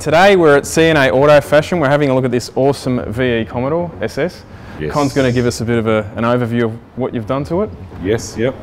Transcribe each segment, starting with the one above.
Today we're at CNA Auto Fashion. We're having a look at this awesome VE Commodore SS. Yes. Con's going to give us a bit of an overview of what you've done to it. Yes, yep.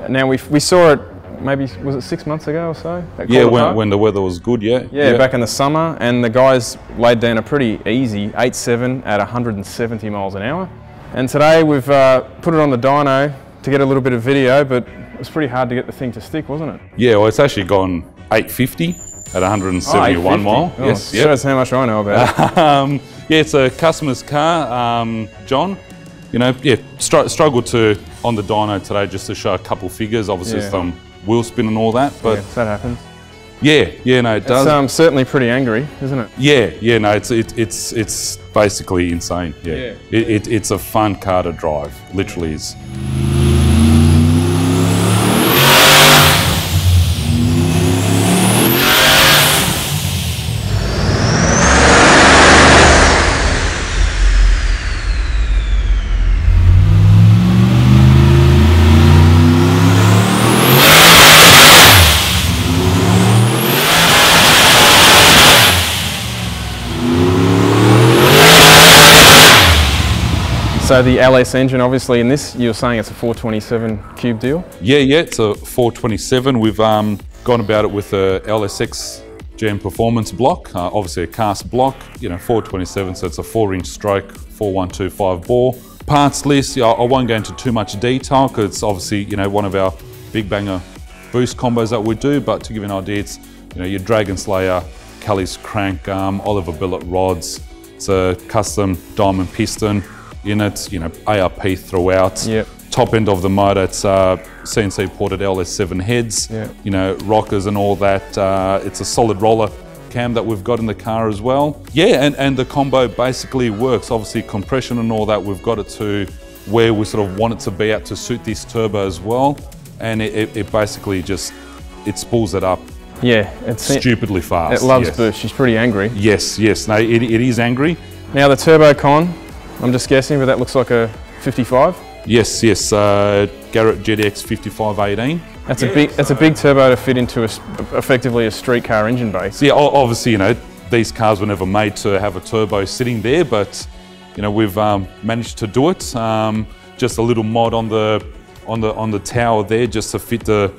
Now we saw it, maybe, was it 6 months ago or so? Yeah, when the weather was good, Yeah, back in the summer, and the guys laid down a pretty easy 8.7 at 170 miles an hour. And today we've put it on the dyno to get a little bit of video, but it was pretty hard to get the thing to stick, wasn't it? Yeah, well, it's actually gone 850 at 171 mile. Oh, yes, shows how much I know about it. Yeah, it's a customer's car, John. You know, struggled to on the dyno today just to show a couple figures. Obviously, some wheel spin and all that, but that happens. Yeah, no, it does. It's certainly pretty angry, isn't it? Yeah, no, it's basically insane. Yeah, it's a fun car to drive. Literally is. So the LS engine, obviously, in this, you were saying it's a 427 cube deal? Yeah, it's a 427. We've gone about it with a LSX GM performance block, obviously a cast block, 427, so it's a 4-inch stroke, 4125 bore. Parts list, I won't go into too much detail because it's obviously, one of our big banger boost combos that we do, but to give you an idea, it's, your Dragon Slayer, Kelly's crank, Oliver Billet rods, it's a custom diamond piston units, ARP throughout. Yep. Top end of the motor, it's CNC ported LS7 heads, rockers and all that. It's a solid roller cam that we've got in the car as well. Yeah, and the combo basically works. Obviously compression and all that, we've got it to where we sort of want it to be at to suit this turbo as well. And it basically just, it spools it up. Yeah, it's stupidly fast. It loves boost. She's pretty angry. Yes, no, it is angry. Now the turbo con, I'm just guessing, but that looks like a 55. Yes, Garrett GDX 5518. That's a big turbo to fit into effectively a street car engine base. Yeah, obviously, these cars were never made to have a turbo sitting there, but we've managed to do it. Just a little mod on the tower there, just to fit the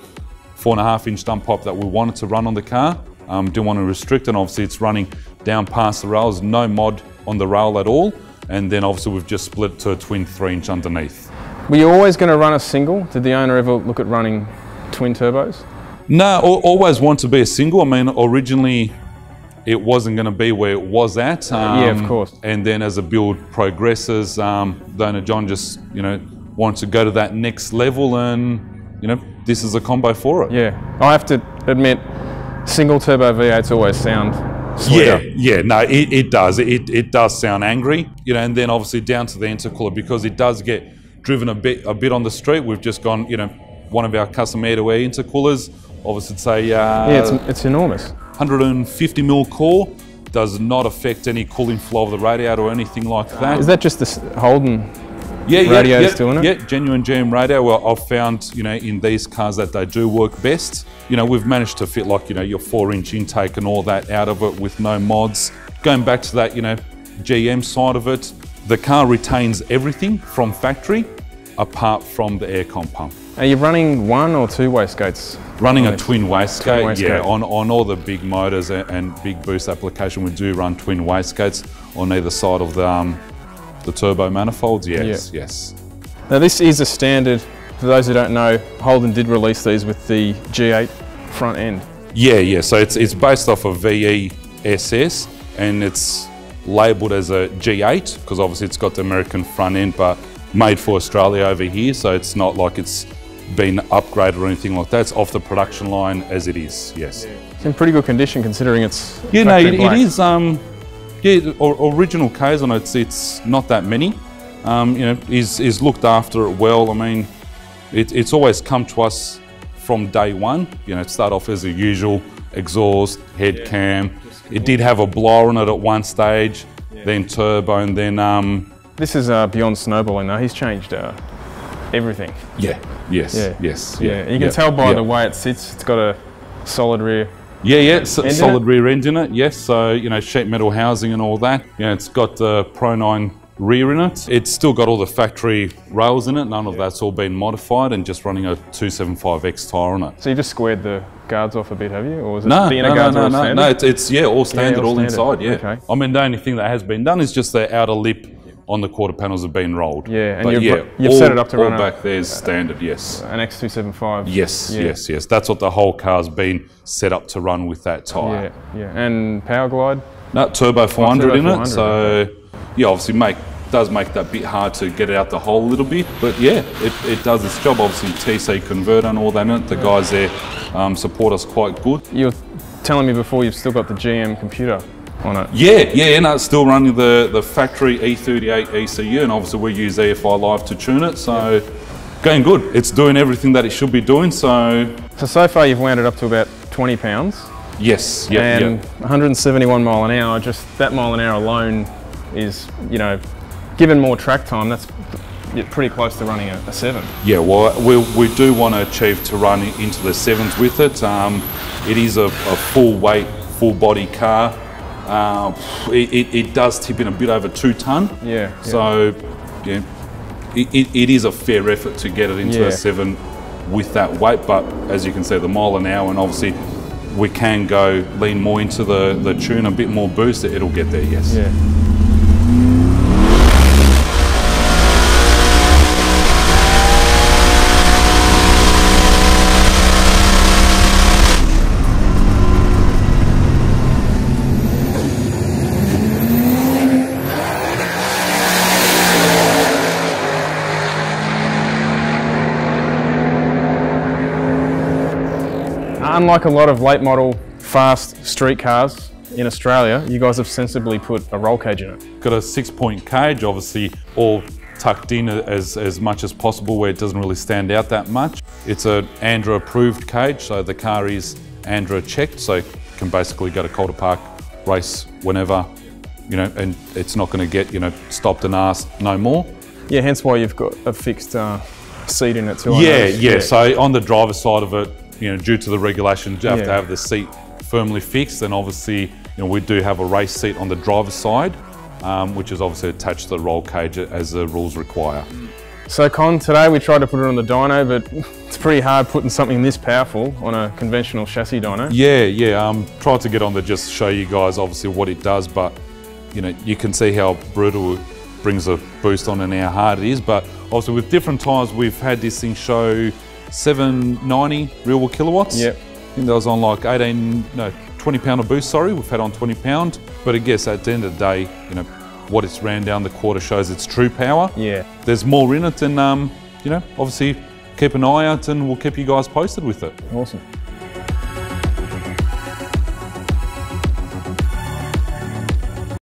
4.5-inch dump pipe that we wanted to run on the car. Didn't want to restrict, and obviously it's running down past the rails, no mod on the rail at all. And then obviously we've just split it to a twin 3-inch underneath. Were you always going to run a single? Did the owner ever look at running twin turbos? No, always want to be a single. I mean, originally it wasn't going to be where it was at. Yeah, of course. And then as the build progresses, the owner John just, wanted to go to that next level, and this is a combo for it. Yeah, I have to admit, single turbo V8s always sound sweeter. Yeah, no, it does. It does sound angry, and then obviously down to the intercooler, because it does get driven a bit on the street. We've just gone, one of our custom air-to-air intercoolers. Obviously, it's a it's enormous. 150 mil core. Does not affect any cooling flow of the radiator or anything like that. Is that just the Holden? Radio still in it? Yeah, genuine GM radio. Well, I've found, in these cars that they do work best. We've managed to fit like, your 4-inch intake and all that out of it with no mods. Going back to that, GM side of it, the car retains everything from factory apart from the aircon pump. Are you running 1 or 2 wastegates? Running a twin wastegate, yeah. On all the big motors and big boost application, we do run twin wastegates on either side of the turbo manifolds, yes. Now this is a standard. For those who don't know, Holden did release these with the G8 front end. Yeah, so it's based off of VE SS, and it's labelled as a G8 because obviously it's got the American front end, but made for Australia over here, so it's not like it's been upgraded or anything like that. It's off the production line as it is, yes. It's in pretty good condition considering it's it is. Original K's on it, it's not that many. Is looked after it well. I mean, it's always come to us from day one. It started off as a usual exhaust, head cam. It did have a blower on it at one stage, then turbo, and then... This is beyond snowballing though. He's changed everything. Yes. You can tell by the way it sits. It's got a solid rear Yeah, solid rear end in it, yes. So, you know, sheet metal housing and all that. You know, it's got the Pro 9 rear in it. It's still got all the factory rails in it. None of that's all been modified, and just running a 275X tyre on it. So you just squared the guards off a bit, have you? Or is it No, the inner guards are all standard? No, it's all standard, all inside, yeah. Okay. I mean, the only thing that has been done is just the outer lip on the quarter panels have been rolled. Yeah, and you've set it up to run all back there's standard, yes. An X275. Yes. That's what the whole car's been set up to run with that tyre. Yeah. And power glide? No, turbo 400 in 400, it. So, yeah, obviously does make that bit hard to get it out the hole a little bit. But yeah, it does its job. Obviously, TC converter and all that in it. The guys there support us quite good. You were telling me before you've still got the GM computer on it. Yeah, no, it's still running the factory E38 ECU, and obviously we use EFI Live to tune it, so going good. It's doing everything that it should be doing, so far you've wound it up to about 20 pounds. Yes, and 171 mile an hour, just that mile an hour alone is, you know, given more track time, that's pretty close to running a 7. Yeah, well, we do want to achieve to run into the 7s with it. It is a full weight, full body car. It does tip in a bit over 2 tonne. Yeah. So, yeah, it is a fair effort to get it into a 7 with that weight. But as you can see, the mile an hour, and obviously we can go lean more into the tune, a bit more boost. It'll get there, yes. Yeah. Unlike a lot of late model fast street cars in Australia, you guys have sensibly put a roll cage in it. Got a 6-point cage, obviously all tucked in as much as possible where it doesn't really stand out that much. It's an ANDRA approved cage, so the car is ANDRA checked, so you can basically go to Calder Park, race whenever, you know, and it's not going to get, you know, stopped and asked no more. Yeah, hence why you've got a fixed seat in it too. Yeah. So on the driver's side of it, you know, due to the regulations, you have to have the seat firmly fixed, and obviously, you know, we do have a race seat on the driver's side, which is obviously attached to the roll cage as the rules require. So Con, today we tried to put it on the dyno, but it's pretty hard putting something this powerful on a conventional chassis dyno. Yeah. Tried to get on to just show you guys obviously what it does, but you know, you can see how brutal it brings a boost on and how hard it is. But also with different times, we've had this thing show 790 real world kilowatts. Yep. I think that was on like 20 pound of boost, sorry. We've had on 20 pound. But I guess at the end of the day, you know, what it's ran down the quarter shows its true power. Yeah. There's more in it, and you know, obviously keep an eye out, and we'll keep you guys posted with it. Awesome.